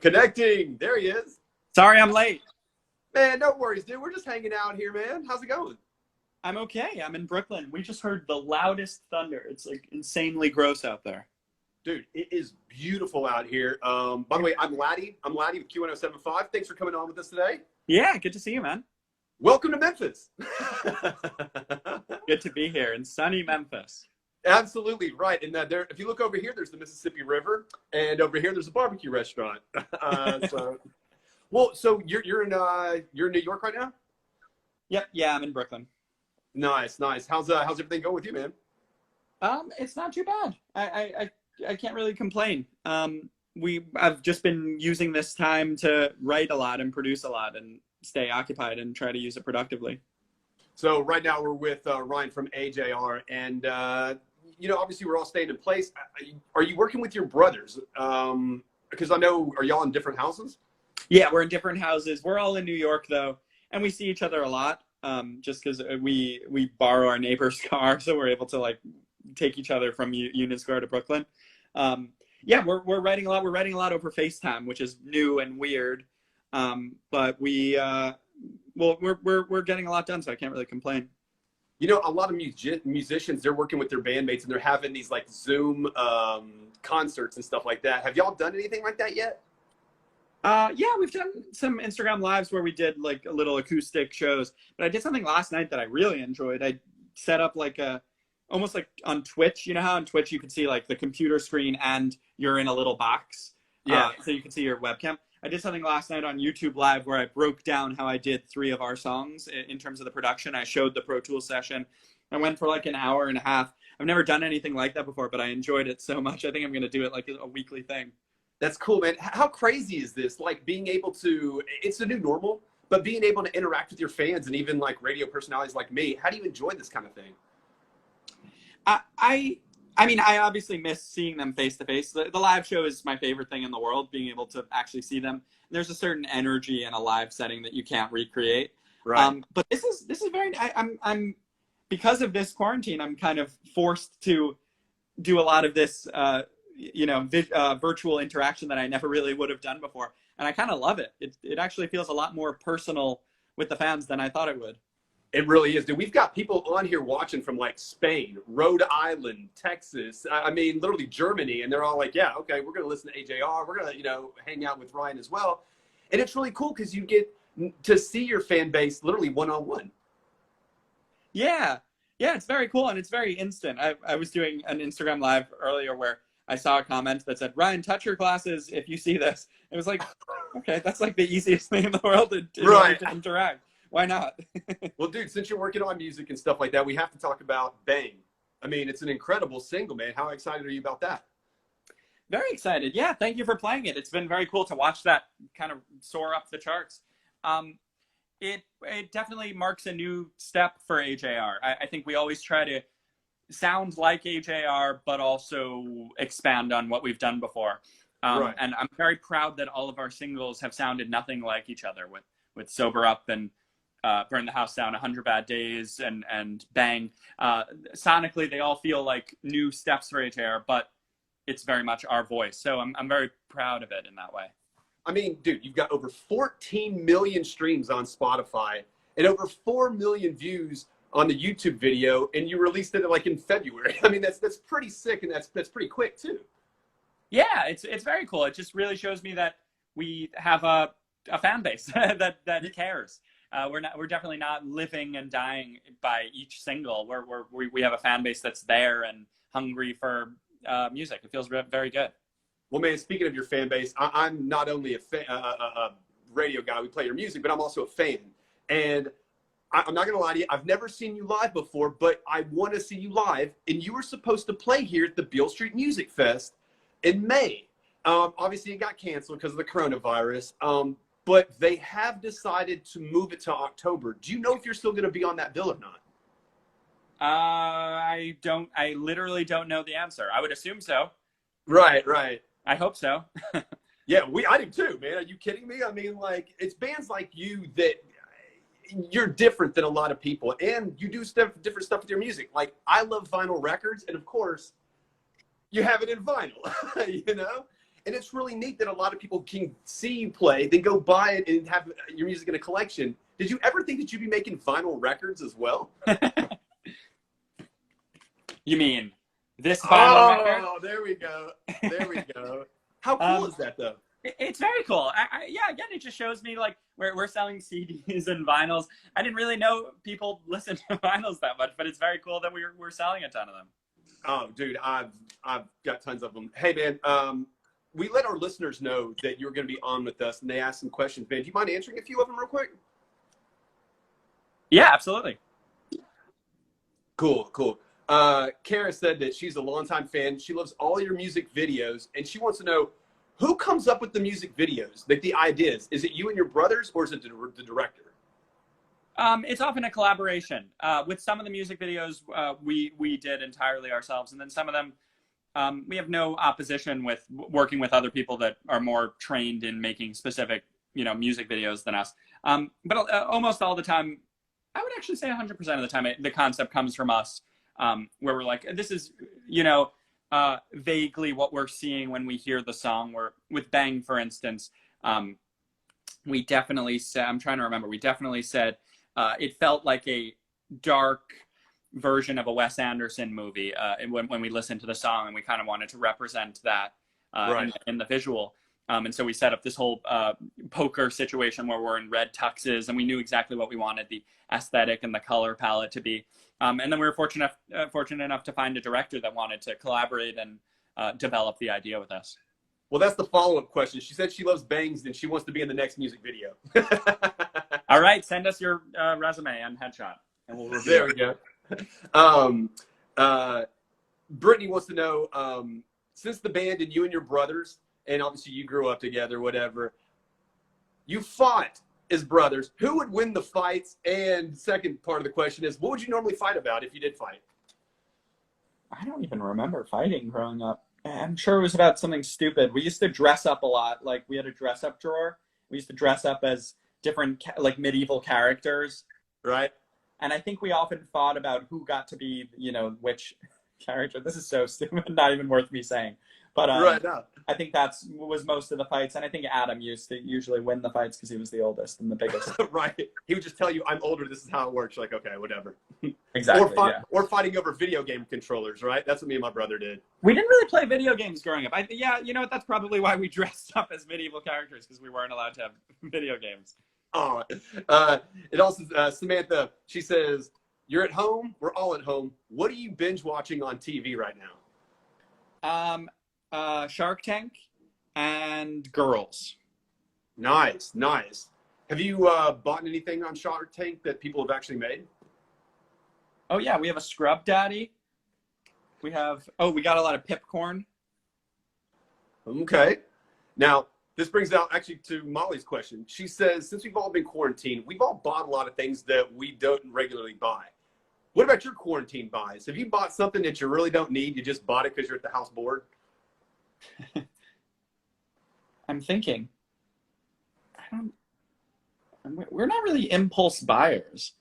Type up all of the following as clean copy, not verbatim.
Connecting. There he is. Sorry I'm late. Man, no worries, dude. We're just hanging out here, man. How's it going? I'm okay. I'm in Brooklyn. We just heard the loudest thunder. It's like insanely gross out there. Dude, it is beautiful out here. By the way, I'm Laddie. I'm Laddie with Q107.5. Thanks for coming on with us today. Yeah, good to see you, man. Welcome to Memphis. Good to be here in sunny Memphis. Absolutely right. And there, if you look over here, there's the Mississippi River, and over here, there's a barbecue restaurant. So you're in New York right now? Yep. Yeah, I'm in Brooklyn. Nice. How's everything going with you, man? It's not too bad. I can't really complain. I've just been using this time to write a lot and produce a lot and stay occupied and try to use it productively. So right now we're with Ryan from AJR, and obviously we're all staying in place. Are you working with your brothers? Because I know, are y'all in different houses? Yeah, we're in different houses. We're all in New York though, and we see each other a lot. Just because we borrow our neighbor's car, so we're able to like take each other from Union Square to Brooklyn. Yeah, we're writing a lot. We're writing a lot over FaceTime, which is new and weird. But we're getting a lot done, so I can't really complain. You know, a lot of musicians, they're working with their bandmates and they're having these like Zoom concerts and stuff like that. Have y'all done anything like that yet? Yeah, we've done some Instagram lives where we did like a little acoustic shows, but I did something last night that I really enjoyed. I set up like almost like on Twitch, you know how on Twitch you can see like the computer screen and you're in a little box. Yeah. So you can see your webcam. I did something last night on YouTube Live where I broke down how I did 3 of our songs in terms of the production. I showed the Pro Tools session. I went for like an hour and a half. I've never done anything like that before, but I enjoyed it so much. I think I'm going to do it like a weekly thing. That's cool, man. How crazy is this? Like being able to, it's the new normal, but being able to interact with your fans and even like radio personalities like me. How do you enjoy this kind of thing? I mean, I obviously miss seeing them face to face. The live show is my favorite thing in the world, being able to actually see them. There's a certain energy in a live setting that you can't recreate. Right. But this is very, I'm because of this quarantine, I'm kind of forced to do a lot of this, virtual interaction that I never really would have done before. And I kind of love it. It actually feels a lot more personal with the fans than I thought it would. It really is, dude. We've got people on here watching from like Spain, Rhode Island, Texas. I mean, literally Germany. And they're all like, yeah, okay, we're going to listen to AJR. We're going to, hang out with Ryan as well. And it's really cool because you get to see your fan base literally one-on-one. Yeah. Yeah, it's very cool. And it's very instant. I was doing an Instagram Live earlier where I saw a comment that said, Ryan, touch your glasses if you see this. It was like, okay, that's like the easiest thing in the world to interact. Why not? Well, dude, since you're working on music and stuff like that, we have to talk about Bang. I mean, it's an incredible single, man. How excited are you about that? Very excited. Yeah, thank you for playing it. It's been very cool to watch that kind of soar up the charts. It definitely marks a new step for AJR. I think we always try to sound like AJR, but also expand on what we've done before. Right. And I'm very proud that all of our singles have sounded nothing like each other with Sober Up and Burn the House Down, 100 Bad Days, and Bang. Sonically, they all feel like new steps for AJR, but it's very much our voice. So I'm very proud of it in that way. I mean, dude, you've got over 14 million streams on Spotify and over 4 million views on the YouTube video, and you released it like in February. I mean, that's pretty sick, and that's pretty quick too. Yeah, it's very cool. It just really shows me that we have a fan base that cares. We're definitely not living and dying by each single. We have a fan base that's there and hungry for music. It feels very good. Well, man, speaking of your fan base, I'm not only a radio guy. We play your music, but I'm also a fan. And I'm not going to lie to you. I've never seen you live before, but I want to see you live. And you were supposed to play here at the Beale Street Music Fest in May. Obviously, it got canceled because of the coronavirus. But they have decided to move it to October. Do you know if you're still going to be on that bill or not? I literally don't know the answer. I would assume so. Right. I hope so. Yeah, I do too, man. Are you kidding me? I mean, like, it's bands like you that you're different than a lot of people, and you do different stuff with your music. Like, I love vinyl records, and of course, you have it in vinyl, And it's really neat that a lot of people can see you play, then go buy it and have your music in a collection. Did you ever think that you'd be making vinyl records as well? You mean this vinyl record? Oh, there we go. There we go. How cool is that, though? It's very cool. Yeah, again, it just shows me like we're selling CDs and vinyls. I didn't really know people listen to vinyls that much, but it's very cool that we're selling a ton of them. Oh, dude, I've got tons of them. Hey, man, we let our listeners know that you're going to be on with us, and they asked some questions. Man, do you mind answering a few of them real quick? Yeah, absolutely. Cool, cool. Kara said that she's a longtime fan. She loves all your music videos, and she wants to know, who comes up with the music videos, like the ideas? Is it you and your brothers, or is it the director? It's often a collaboration. With some of the music videos, we did entirely ourselves, and then some of them, we have no opposition with working with other people that are more trained in making specific, music videos than us. But almost all the time, I would actually say 100% of the time, the concept comes from us, where we're like, this is, vaguely what we're seeing when we hear the song. With Bang, for instance, we definitely said, I'm trying to remember, we definitely said it felt like a dark version of a Wes Anderson movie when we listened to the song, and we kind of wanted to represent that Right. in the visual. And so we set up this whole poker situation where we're in red tuxes, and we knew exactly what we wanted the aesthetic and the color palette to be. And then we were fortunate enough to find a director that wanted to collaborate and develop the idea with us. Well, that's the follow-up question. She said she loves Bangs, and she wants to be in the next music video. All right, send us your resume and headshot, and we'll review There we go. Brittany wants to know, since the band and you and your brothers, and obviously you grew up together, whatever, you fought as brothers, who would win the fights? And second part of the question is, what would you normally fight about if you did fight? I don't even remember fighting growing up. I'm sure it was about something stupid. We used to dress up a lot. Like, we had a dress up drawer. We used to dress up as different medieval characters. Right. And I think we often fought about who got to be, which character. This is so stupid, not even worth me saying. But right now. I think was most of the fights. And I think Adam used to usually win the fights because he was the oldest and the biggest. Right. He would just tell you, I'm older, this is how it works. Like, okay, whatever. Exactly. Or fighting over video game controllers, right? That's what me and my brother did. We didn't really play video games growing up. That's probably why we dressed up as medieval characters, because we weren't allowed to have video games. Oh, it also, Samantha, she says, you're at home, we're all at home. What are you binge watching on TV right now? Shark Tank and Girls. Nice, nice. Have you bought anything on Shark Tank that people have actually made? Oh yeah, we have a Scrub Daddy. We got a lot of Pipcorn. Okay. Now, this brings out actually to Molly's question. She says, since we've all been quarantined, we've all bought a lot of things that we don't regularly buy. What about your quarantine buys? Have you bought something that you really don't need? You just bought it because you're at the house bored? I'm thinking. We're not really impulse buyers.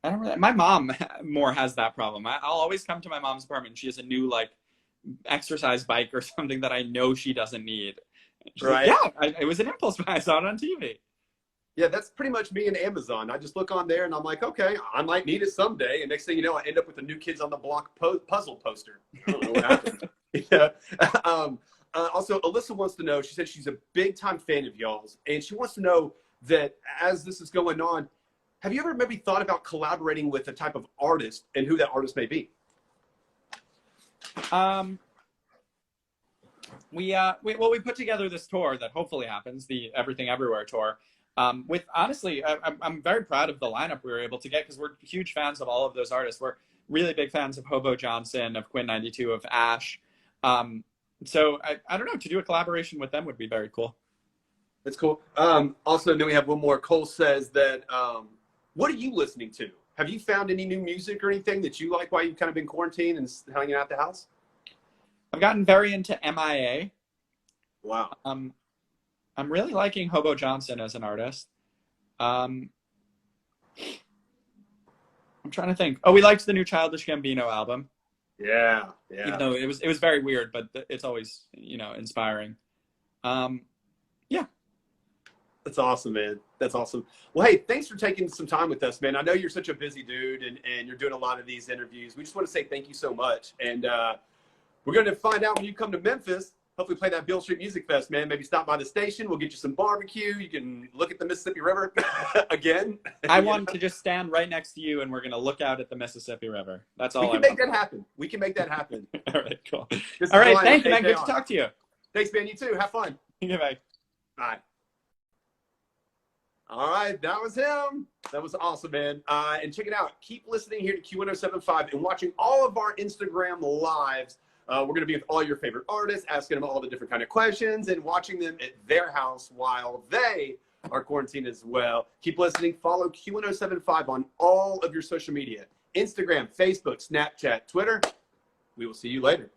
My mom more has that problem. I'll always come to my mom's apartment and she has a new exercise bike or something that I know she doesn't need. She's right. Like, it was an impulse buy. I saw it on TV. Yeah, that's pretty much me and Amazon. I just look on there and I'm like, okay, I might need it someday. And next thing you know, I end up with a new Kids on the Block puzzle poster. I don't know what happened. Yeah. Also, Alyssa wants to know, she said she's a big time fan of y'all's. And she wants to know that as this is going on, have you ever maybe thought about collaborating with a type of artist and who that artist may be? We put together this tour that hopefully happens, the Everything Everywhere tour. With honestly, I'm very proud of the lineup we were able to get because we're huge fans of all of those artists. We're really big fans of Hobo Johnson, of Quinn 92, of Ash. So I don't know, to do a collaboration with them would be very cool. That's cool. Also, then we have one more. Cole says that, what are you listening to? Have you found any new music or anything that you like while you've kind of been quarantined and hanging out the house? I've gotten very into MIA. Wow. I'm really liking Hobo Johnson as an artist. I'm trying to think. Oh, we liked the new Childish Gambino album. Yeah. Even though it was very weird, but it's always, inspiring. Yeah. That's awesome, man. That's awesome. Well, hey, thanks for taking some time with us, man. I know you're such a busy dude and you're doing a lot of these interviews. We just want to say thank you so much. And we're going to find out when you come to Memphis. Hopefully play that Beale Street Music Fest, man. Maybe stop by the station. We'll get you some barbecue. You can look at the Mississippi River again. I want to just stand right next to you, and we're going to look out at the Mississippi River. That's all. We can make that happen. We can make that happen. All right, cool. All right, thank you, man. Good to talk to you. Thanks, man. You too. Have fun. Goodbye. Bye. All right, that was him. That was awesome, man. And check it out. Keep listening here to Q107.5 and watching all of our Instagram lives. We're going to be with all your favorite artists, asking them all the different kind of questions and watching them at their house while they are quarantined as well. Keep listening. Follow Q107.5 on all of your social media, Instagram, Facebook, Snapchat, Twitter. We will see you later.